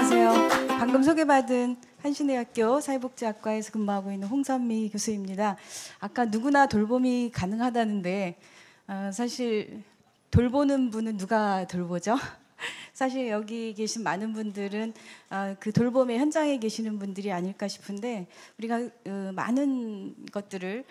안녕하세요. 방금 소개받은 한신대학교 사회복지학과에서 근무하고 있는 홍선미 교수입니다. 아까 누구나 돌봄이 가능하다는데 사실 돌보는 분은 누가 돌보죠? 사실 여기 계신 많은 분들은 그 돌봄의 현장에 계시는 분들이 아닐까 싶은데 우리가 많은 것들을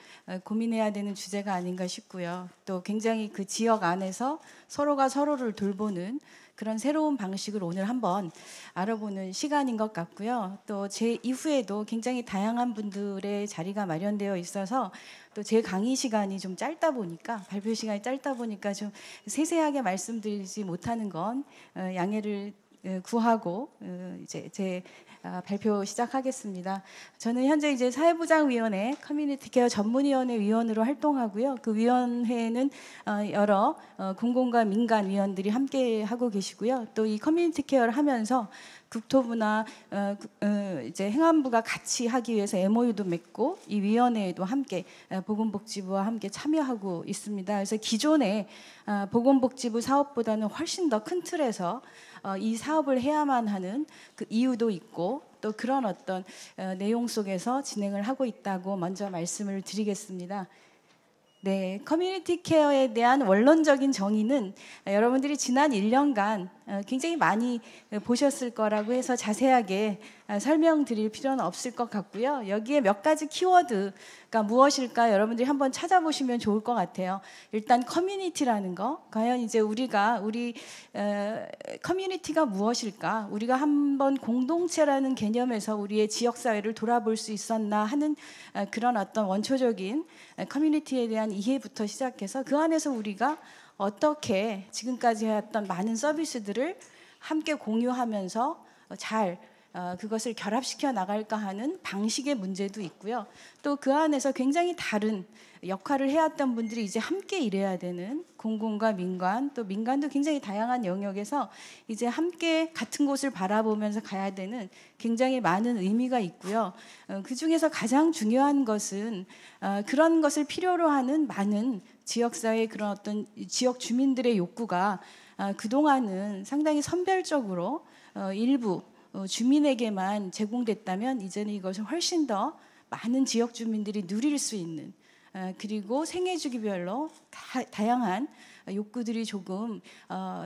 고민해야 되는 주제가 아닌가 싶고요. 또 굉장히 그 지역 안에서 서로가 서로를 돌보는 그런 새로운 방식을 오늘 한번 알아보는 시간인 것 같고요. 또 제 이후에도 굉장히 다양한 분들의 자리가 마련되어 있어서 또 제 강의 시간이 좀 짧다 보니까 발표 시간이 짧다 보니까 좀 세세하게 말씀드리지 못하는 건 양해를 구하고 이제 제 발표 시작하겠습니다. 저는 현재 이제 사회보장위원회 커뮤니티 케어 전문위원회 위원으로 활동하고요. 그 위원회는 여러 공공과 민간 위원들이 함께 하고 계시고요. 또 이 커뮤니티 케어를 하면서 국토부나 이제 행안부가 같이 하기 위해서 MOU도 맺고 이 위원회에도 함께 보건복지부와 함께 참여하고 있습니다. 그래서 기존의 보건복지부 사업보다는 훨씬 더 큰 틀에서 이 사업을 해야만 하는 그 이유도 있고 또 그런 어떤 내용 속에서 진행을 하고 있다고 먼저 말씀을 드리겠습니다. 네, 커뮤니티 케어에 대한 원론적인 정의는 여러분들이 지난 1년간 굉장히 많이 보셨을 거라고 해서 자세하게 설명드릴 필요는 없을 것 같고요. 여기에 몇 가지 키워드가 무엇일까 여러분들이 한번 찾아보시면 좋을 것 같아요. 일단 커뮤니티라는 거, 과연 이제 우리 커뮤니티가 무엇일까? 우리가 한번 공동체라는 개념에서 우리의 지역사회를 돌아볼 수 있었나 하는 그런 어떤 원초적인 커뮤니티에 대한 이해부터 시작해서 그 안에서 우리가 어떻게 지금까지 해왔던 많은 서비스들을 함께 공유하면서 잘 그것을 결합시켜 나갈까 하는 방식의 문제도 있고요. 또 그 안에서 굉장히 다른 역할을 해왔던 분들이 이제 함께 일해야 되는 공공과 민간, 또 민간도 굉장히 다양한 영역에서 이제 함께 같은 곳을 바라보면서 가야 되는 굉장히 많은 의미가 있고요. 그 중에서 가장 중요한 것은 그런 것을 필요로 하는 많은 지역사회 그런 어떤 지역 주민들의 욕구가 그동안은 상당히 선별적으로 일부 주민에게만 제공됐다면 이제는 이것을 훨씬 더 많은 지역 주민들이 누릴 수 있는 그리고 생애 주기별로 다양한 욕구들이 조금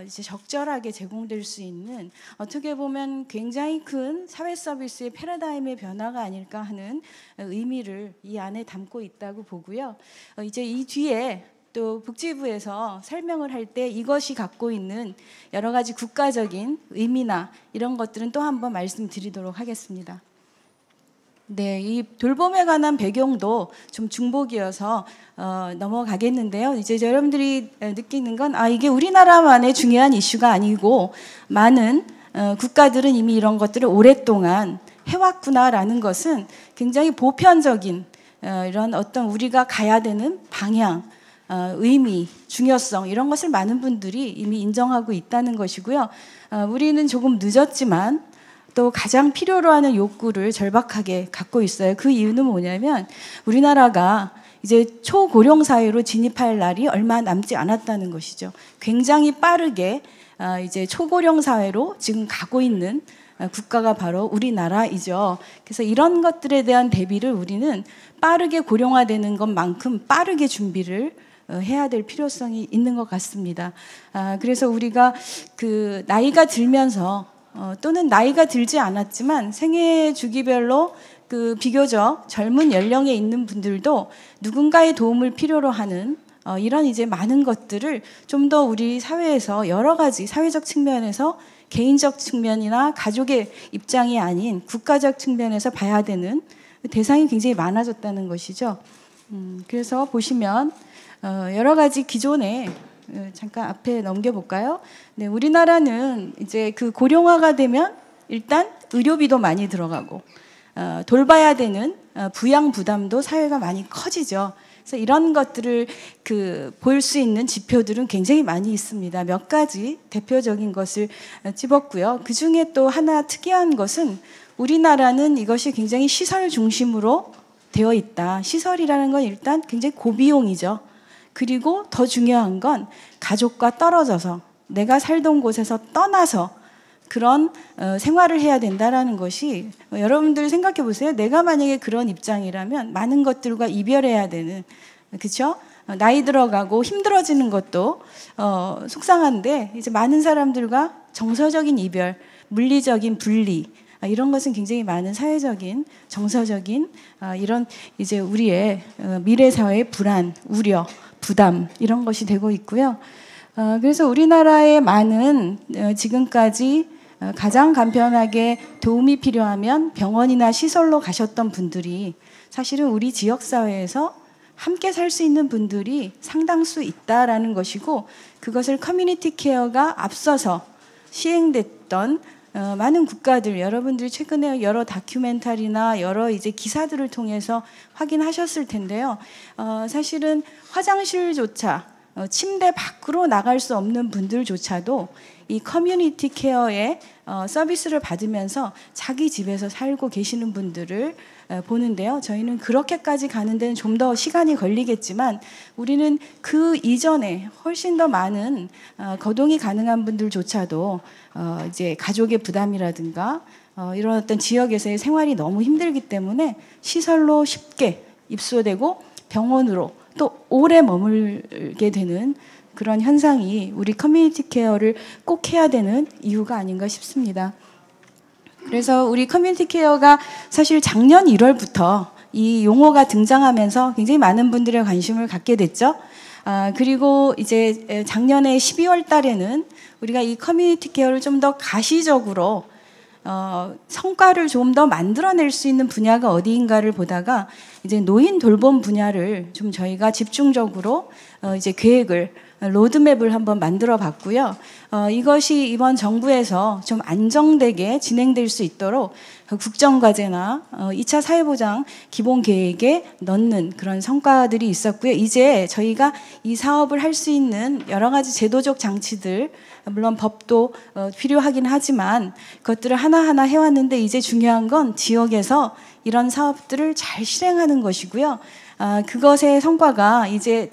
이제 적절하게 제공될 수 있는 어떻게 보면 굉장히 큰 사회 서비스의 패러다임의 변화가 아닐까 하는 의미를 이 안에 담고 있다고 보고요. 이제 이 뒤에 또 복지부에서 설명을 할 때 이것이 갖고 있는 여러 가지 국가적인 의미나 이런 것들은 또 한번 말씀드리도록 하겠습니다. 네, 이 돌봄에 관한 배경도 좀 중복이어서 넘어가겠는데요. 이제 여러분들이 느끼는 건 이게 우리나라만의 중요한 이슈가 아니고 많은 국가들은 이미 이런 것들을 오랫동안 해왔구나라는 것은 굉장히 보편적인 이런 어떤 우리가 가야 되는 방향, 의미, 중요성 이런 것을 많은 분들이 이미 인정하고 있다는 것이고요. 우리는 조금 늦었지만 또 가장 필요로 하는 욕구를 절박하게 갖고 있어요. 그 이유는 뭐냐면 우리나라가 이제 초고령 사회로 진입할 날이 얼마 남지 않았다는 것이죠. 굉장히 빠르게 이제 초고령 사회로 지금 가고 있는 국가가 바로 우리나라이죠. 그래서 이런 것들에 대한 대비를 우리는 빠르게 고령화되는 것만큼 빠르게 준비를 해야 될 필요성이 있는 것 같습니다. 그래서 우리가 그 나이가 들면서 또는 나이가 들지 않았지만 생애 주기별로 그 비교적 젊은 연령에 있는 분들도 누군가의 도움을 필요로 하는 이런 이제 많은 것들을 좀 더 우리 사회에서 여러 가지 사회적 측면에서 개인적 측면이나 가족의 입장이 아닌 국가적 측면에서 봐야 되는 대상이 굉장히 많아졌다는 것이죠. 그래서 보시면 여러 가지 기존에 잠깐 앞에 넘겨볼까요? 네, 우리나라는 이제 그 고령화가 되면 일단 의료비도 많이 들어가고 돌봐야 되는 부양 부담도 사회가 많이 커지죠. 그래서 이런 것들을 볼 수 있는 지표들은 굉장히 많이 있습니다. 몇 가지 대표적인 것을 찝었고요. 그 중에 또 하나 특이한 것은 우리나라는 이것이 굉장히 시설 중심으로 되어 있다. 시설이라는 건 일단 굉장히 고비용이죠. 그리고 더 중요한 건 가족과 떨어져서 내가 살던 곳에서 떠나서 그런 생활을 해야 된다라는 것이 여러분들 생각해 보세요. 내가 만약에 그런 입장이라면 많은 것들과 이별해야 되는, 그렇죠? 나이 들어가고 힘들어지는 것도 속상한데 이제 많은 사람들과 정서적인 이별, 물리적인 분리, 이런 것은 굉장히 많은 사회적인, 정서적인 이런 이제 우리의 미래 사회의 불안, 우려, 부담 이런 것이 되고 있고요. 그래서 우리나라의 많은 지금까지 가장 간편하게 도움이 필요하면 병원이나 시설로 가셨던 분들이 사실은 우리 지역사회에서 함께 살 수 있는 분들이 상당수 있다라는 것이고, 그것을 커뮤니티 케어가 앞서서 시행됐던 많은 국가들, 여러분들이 최근에 여러 다큐멘터리나 여러 이제 기사들을 통해서 확인하셨을 텐데요. 사실은 화장실조차 침대 밖으로 나갈 수 없는 분들조차도 이 커뮤니티 케어의 서비스를 받으면서 자기 집에서 살고 계시는 분들을 보는데요. 저희는 그렇게까지 가는 데는 좀 더 시간이 걸리겠지만 우리는 그 이전에 훨씬 더 많은 거동이 가능한 분들조차도 이제 가족의 부담이라든가 이런 어떤 지역에서의 생활이 너무 힘들기 때문에 시설로 쉽게 입소되고 병원으로 또 오래 머물게 되는 그런 현상이 우리 커뮤니티 케어를 꼭 해야 되는 이유가 아닌가 싶습니다. 그래서 우리 커뮤니티 케어가 사실 작년 1월부터 이 용어가 등장하면서 굉장히 많은 분들의 관심을 갖게 됐죠. 그리고 이제 작년에 12월 달에는 우리가 이 커뮤니티 케어를 좀 더 가시적으로 성과를 좀 더 만들어낼 수 있는 분야가 어디인가를 보다가 이제 노인 돌봄 분야를 좀 저희가 집중적으로 이제 계획을 로드맵을 한번 만들어 봤고요. 이것이 이번 정부에서 좀 안정되게 진행될 수 있도록 국정과제나 2차 사회보장 기본계획에 넣는 그런 성과들이 있었고요. 이제 저희가 이 사업을 할 수 있는 여러 가지 제도적 장치들, 물론 법도 필요하긴 하지만 그것들을 하나하나 해왔는데 이제 중요한 건 지역에서 이런 사업들을 잘 실행하는 것이고요. 그것의 성과가 이제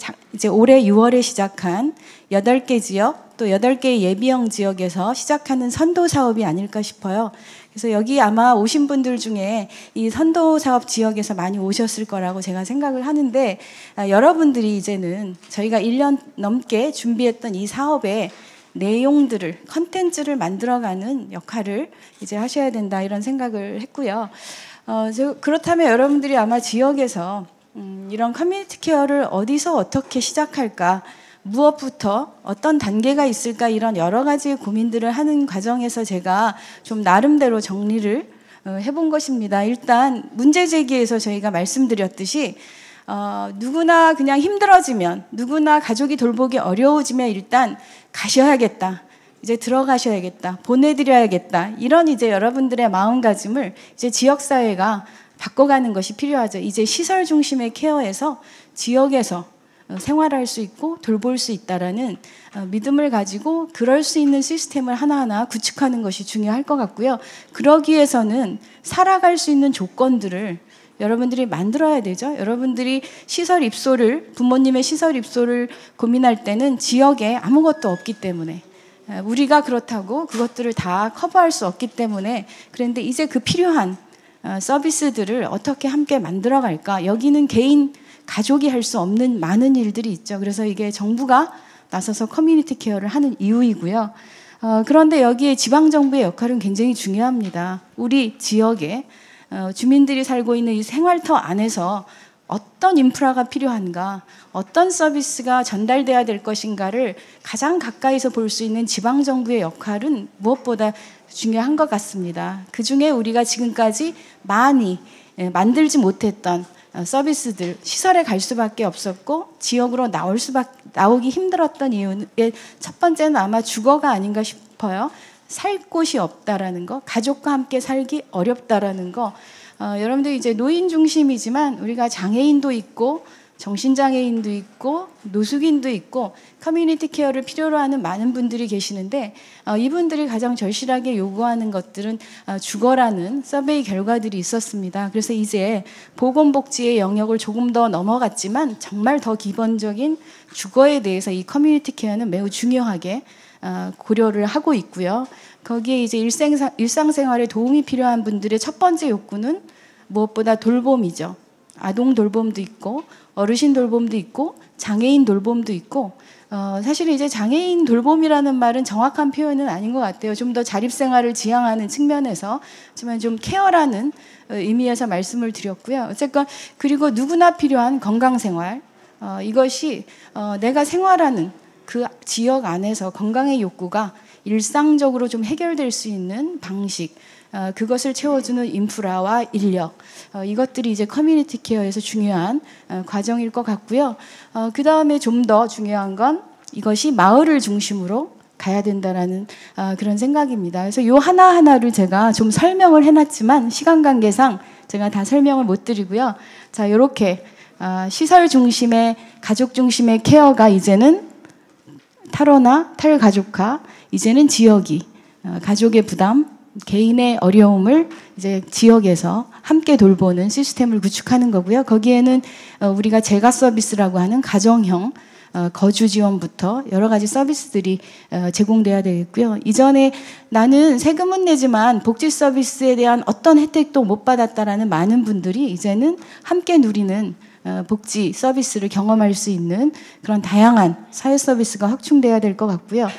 올해 6월에 시작한 8개 지역, 또 8개의 예비형 지역에서 시작하는 선도 사업이 아닐까 싶어요. 그래서 여기 아마 오신 분들 중에 이 선도 사업 지역에서 많이 오셨을 거라고 제가 생각을 하는데, 여러분들이 이제는 저희가 1년 넘게 준비했던 이 사업의 내용들을, 컨텐츠를 만들어가는 역할을 이제 하셔야 된다, 이런 생각을 했고요. 그렇다면 여러분들이 아마 지역에서 이런 커뮤니티 케어를 어디서 어떻게 시작할까, 무엇부터 어떤 단계가 있을까, 이런 여러 가지 고민들을 하는 과정에서 제가 좀 나름대로 정리를 해본 것입니다. 일단 문제 제기에서 저희가 말씀드렸듯이 누구나 그냥 힘들어지면, 누구나 가족이 돌보기 어려워지면 일단 가셔야겠다, 이제 들어가셔야겠다, 보내드려야겠다, 이런 이제 여러분들의 마음가짐을 이제 지역사회가 바꿔가는 것이 필요하죠. 이제 시설 중심의 케어에서 지역에서 생활할 수 있고 돌볼 수 있다라는 믿음을 가지고 그럴 수 있는 시스템을 하나하나 구축하는 것이 중요할 것 같고요. 그러기 위해서는 살아갈 수 있는 조건들을 여러분들이 만들어야 되죠. 여러분들이 시설 입소를, 부모님의 시설 입소를 고민할 때는 지역에 아무것도 없기 때문에, 우리가 그렇다고 그것들을 다 커버할 수 없기 때문에, 그런데 이제 그 필요한 서비스들을 어떻게 함께 만들어갈까, 여기는 개인 가족이 할 수 없는 많은 일들이 있죠. 그래서 이게 정부가 나서서 커뮤니티 케어를 하는 이유이고요. 그런데 여기에 지방정부의 역할은 굉장히 중요합니다. 우리 지역에 주민들이 살고 있는 이 생활터 안에서 어떤 인프라가 필요한가, 어떤 서비스가 전달돼야 될 것인가를 가장 가까이서 볼 수 있는 지방정부의 역할은 무엇보다 중요한 것 같습니다. 그중에 우리가 지금까지 많이 만들지 못했던 서비스들, 시설에 갈 수밖에 없었고 지역으로 나오기 힘들었던 이유의 첫 번째는 아마 주거가 아닌가 싶어요. 살 곳이 없다라는 거, 가족과 함께 살기 어렵다라는 거. 여러분들 이제 노인 중심이지만 우리가 장애인도 있고 정신장애인도 있고 노숙인도 있고 커뮤니티 케어를 필요로 하는 많은 분들이 계시는데 이분들이 가장 절실하게 요구하는 것들은 주거라는 서베이 결과들이 있었습니다. 그래서 이제 보건복지의 영역을 조금 더 넘어갔지만 정말 더 기본적인 주거에 대해서 이 커뮤니티 케어는 매우 중요하게 고려를 하고 있고요. 거기에 이제 일상생활에 도움이 필요한 분들의 첫 번째 욕구는 무엇보다 돌봄이죠. 아동 돌봄도 있고 어르신 돌봄도 있고 장애인 돌봄도 있고 사실은 이제 장애인 돌봄이라는 말은 정확한 표현은 아닌 것 같아요. 좀 더 자립생활을 지향하는 측면에서 하지만 좀 케어라는 의미에서 말씀을 드렸고요. 어쨌건 그리고 누구나 필요한 건강생활 이것이 내가 생활하는 그 지역 안에서 건강의 욕구가 일상적으로 좀 해결될 수 있는 방식 그것을 채워주는 인프라와 인력 이것들이 이제 커뮤니티 케어에서 중요한 과정일 것 같고요. 그 다음에 좀 더 중요한 건 이것이 마을을 중심으로 가야 된다라는 그런 생각입니다. 그래서 요 하나하나를 제가 좀 설명을 해놨지만 시간 관계상 제가 다 설명을 못 드리고요. 자, 이렇게 시설 중심의 가족 중심의 케어가 이제는 탈원화, 탈가족화, 이제는 지역이 가족의 부담, 개인의 어려움을 이제 지역에서 함께 돌보는 시스템을 구축하는 거고요. 거기에는 우리가 재가 서비스라고 하는 가정형 거주 지원부터 여러 가지 서비스들이 제공돼야 되겠고요. 이전에 나는 세금은 내지만 복지 서비스에 대한 어떤 혜택도 못 받았다라는 많은 분들이 이제는 함께 누리는 복지 서비스를 경험할 수 있는 그런 다양한 사회 서비스가 확충돼야 될 것 같고요.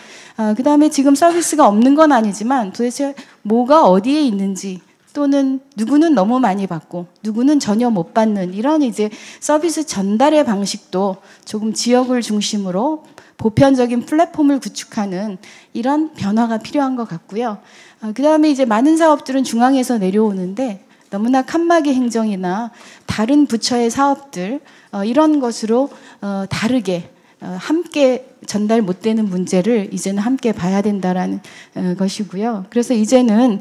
그 다음에 지금 서비스가 없는 건 아니지만 도대체 뭐가 어디에 있는지 또는 누구는 너무 많이 받고 누구는 전혀 못 받는 이런 이제 서비스 전달의 방식도 조금 지역을 중심으로 보편적인 플랫폼을 구축하는 이런 변화가 필요한 것 같고요. 그 다음에 이제 많은 사업들은 중앙에서 내려오는데 너무나 칸막이 행정이나 다른 부처의 사업들 이런 것으로 다르게 함께 전달 못 되는 문제를 이제는 함께 봐야 된다라는 것이고요. 그래서 이제는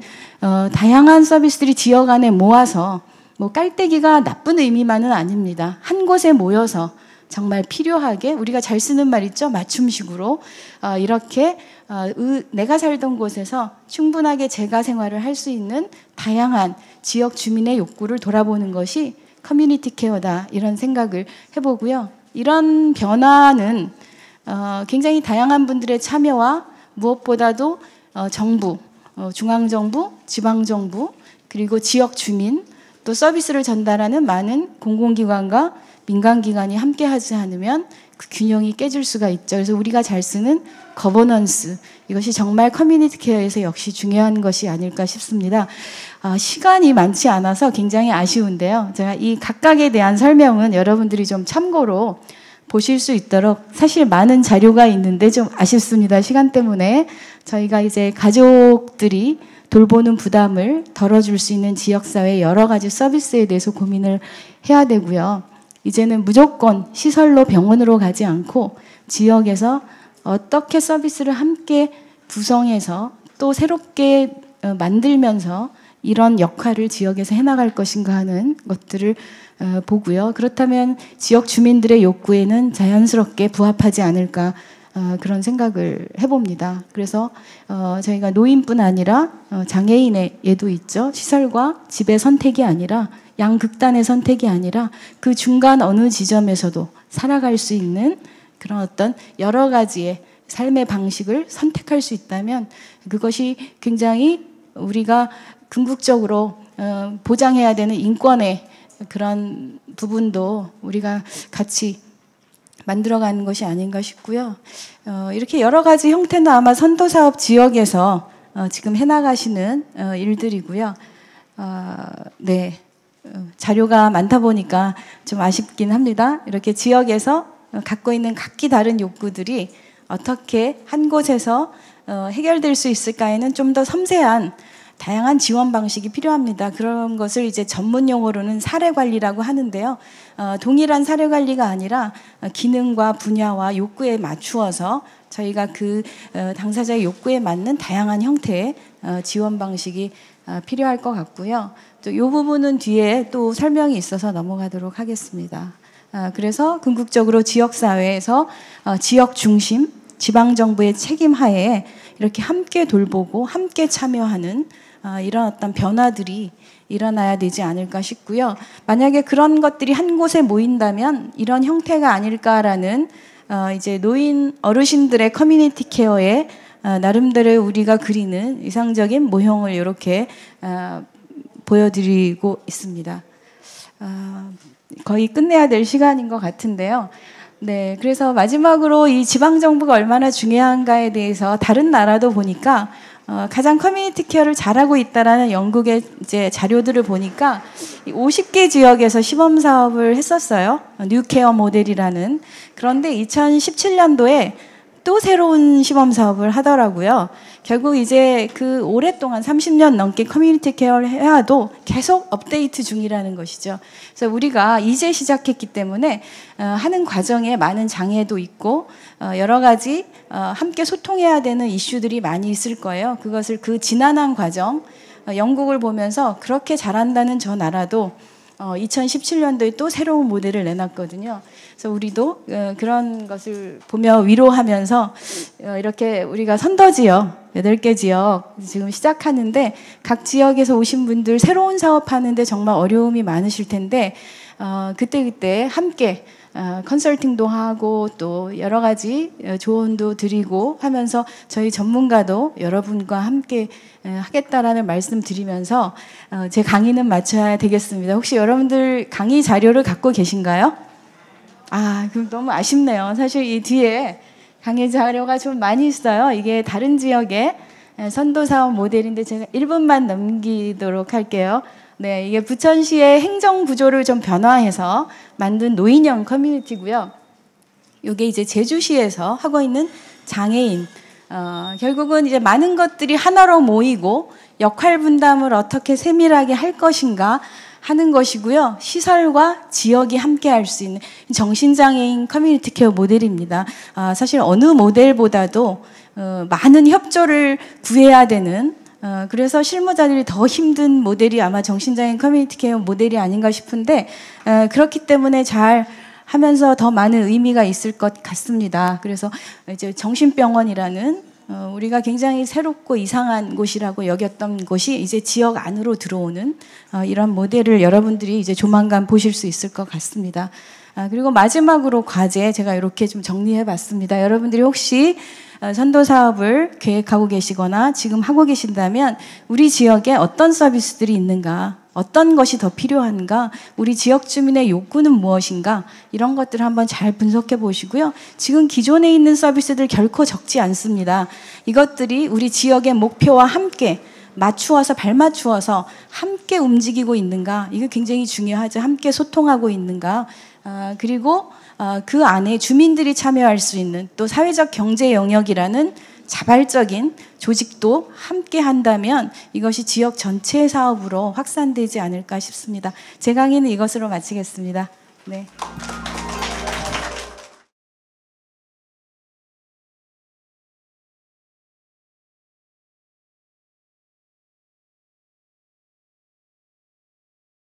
다양한 서비스들이 지역 안에 모아서 뭐 깔때기가 나쁜 의미만은 아닙니다. 한 곳에 모여서 정말 필요하게 우리가 잘 쓰는 말 있죠? 맞춤식으로 이렇게 내가 살던 곳에서 충분하게 재가 생활을 할 수 있는 다양한 지역 주민의 욕구를 돌아보는 것이 커뮤니티 케어다 이런 생각을 해보고요. 이런 변화는 굉장히 다양한 분들의 참여와 무엇보다도 정부, 중앙정부, 지방정부 그리고 지역 주민 또 서비스를 전달하는 많은 공공기관과 민간기관이 함께하지 않으면 그 균형이 깨질 수가 있죠. 그래서 우리가 잘 쓰는 거버넌스 이것이 정말 커뮤니티 케어에서 역시 중요한 것이 아닐까 싶습니다. 시간이 많지 않아서 굉장히 아쉬운데요. 제가 이 각각에 대한 설명은 여러분들이 좀 참고로 보실 수 있도록 사실 많은 자료가 있는데 좀 아쉽습니다. 시간 때문에 저희가 이제 가족들이 돌보는 부담을 덜어줄 수 있는 지역사회 여러 가지 서비스에 대해서 고민을 해야 되고요. 이제는 무조건 시설로 병원으로 가지 않고 지역에서 어떻게 서비스를 함께 구성해서 또 새롭게 만들면서 이런 역할을 지역에서 해나갈 것인가 하는 것들을 보고요. 그렇다면 지역 주민들의 욕구에는 자연스럽게 부합하지 않을까 그런 생각을 해봅니다. 그래서 저희가 노인뿐 아니라 장애인의 예도 있죠. 시설과 집의 선택이 아니라 양극단의 선택이 아니라 그 중간 어느 지점에서도 살아갈 수 있는 그런 어떤 여러 가지의 삶의 방식을 선택할 수 있다면 그것이 굉장히 우리가 궁극적으로 보장해야 되는 인권의 그런 부분도 우리가 같이 만들어가는 것이 아닌가 싶고요. 이렇게 여러 가지 형태는 아마 선도사업 지역에서 지금 해나가시는 일들이고요. 네. 자료가 많다 보니까 좀 아쉽긴 합니다. 이렇게 지역에서 갖고 있는 각기 다른 욕구들이 어떻게 한 곳에서 해결될 수 있을까에는 좀 더 섬세한 다양한 지원 방식이 필요합니다. 그런 것을 이제 전문 용어로는 사례 관리라고 하는데요. 동일한 사례 관리가 아니라 기능과 분야와 욕구에 맞추어서 저희가 그 당사자의 욕구에 맞는 다양한 형태의 지원 방식이 필요할 것 같고요. 또 이 부분은 뒤에 또 설명이 있어서 넘어가도록 하겠습니다. 그래서 궁극적으로 지역사회에서 지역 중심, 지방정부의 책임 하에 이렇게 함께 돌보고 함께 참여하는 이런 어떤 변화들이 일어나야 되지 않을까 싶고요. 만약에 그런 것들이 한 곳에 모인다면 이런 형태가 아닐까라는 이제 노인 어르신들의 커뮤니티 케어에 나름대로 우리가 그리는 이상적인 모형을 이렇게 보여드리고 있습니다. 거의 끝내야 될 시간인 것 같은데요. 네, 그래서 마지막으로 이 지방정부가 얼마나 중요한가에 대해서 다른 나라도 보니까 가장 커뮤니티 케어를 잘하고 있다라는 영국의 이제 자료들을 보니까 50개 지역에서 시범 사업을 했었어요. 뉴케어 모델이라는. 그런데 2017년도에 또 새로운 시범 사업을 하더라고요. 결국 이제 그 오랫동안 30년 넘게 커뮤니티 케어를 해와도 계속 업데이트 중이라는 것이죠. 그래서 우리가 이제 시작했기 때문에 하는 과정에 많은 장애도 있고 여러 가지 함께 소통해야 되는 이슈들이 많이 있을 거예요. 그것을 그 지난한 과정, 영국을 보면서 그렇게 잘한다는 저 나라도 2017년도에 또 새로운 모델을 내놨거든요. 그래서 우리도 그런 것을 보며 위로하면서 이렇게 우리가 선도지역 8개 지역 지금 시작하는데 각 지역에서 오신 분들 새로운 사업하는데 정말 어려움이 많으실 텐데 그때 함께 컨설팅도 하고 또 여러 가지 조언도 드리고 하면서 저희 전문가도 여러분과 함께 하겠다라는 말씀 드리면서 제 강의는 마쳐야 되겠습니다. 혹시 여러분들 강의 자료를 갖고 계신가요? 그럼 너무 아쉽네요. 사실 이 뒤에 강의 자료가 좀 많이 있어요. 이게 다른 지역의 선도사업 모델인데 제가 1분만 넘기도록 할게요. 네, 이게 부천시의 행정 구조를 좀 변화해서 만든 노인형 커뮤니티고요. 이게 이제 제주시에서 하고 있는 장애인. 결국은 이제 많은 것들이 하나로 모이고 역할 분담을 어떻게 세밀하게 할 것인가 하는 것이고요. 시설과 지역이 함께 할 수 있는 정신장애인 커뮤니티 케어 모델입니다. 사실 어느 모델보다도 많은 협조를 구해야 되는 그래서 실무자들이 더 힘든 모델이 아마 정신장애인 커뮤니티 케어 모델이 아닌가 싶은데 그렇기 때문에 잘 하면서 더 많은 의미가 있을 것 같습니다. 그래서 이제 정신병원이라는 우리가 굉장히 새롭고 이상한 곳이라고 여겼던 곳이 이제 지역 안으로 들어오는 이런 모델을 여러분들이 이제 조만간 보실 수 있을 것 같습니다. 그리고 마지막으로 과제 제가 이렇게 좀 정리해 봤습니다. 여러분들이 혹시 선도 사업을 계획하고 계시거나 지금 하고 계신다면 우리 지역에 어떤 서비스들이 있는가, 어떤 것이 더 필요한가, 우리 지역 주민의 욕구는 무엇인가 이런 것들을 한번 잘 분석해 보시고요. 지금 기존에 있는 서비스들 결코 적지 않습니다. 이것들이 우리 지역의 목표와 함께 맞추어서 발맞추어서 함께 움직이고 있는가 이거 굉장히 중요하죠. 함께 소통하고 있는가 그리고 그 안에 주민들이 참여할 수 있는 또 사회적 경제 영역이라는 자발적인 조직도 함께 한다면 이것이 지역 전체의 사업으로 확산되지 않을까 싶습니다. 제 강의는 이것으로 마치겠습니다. 네.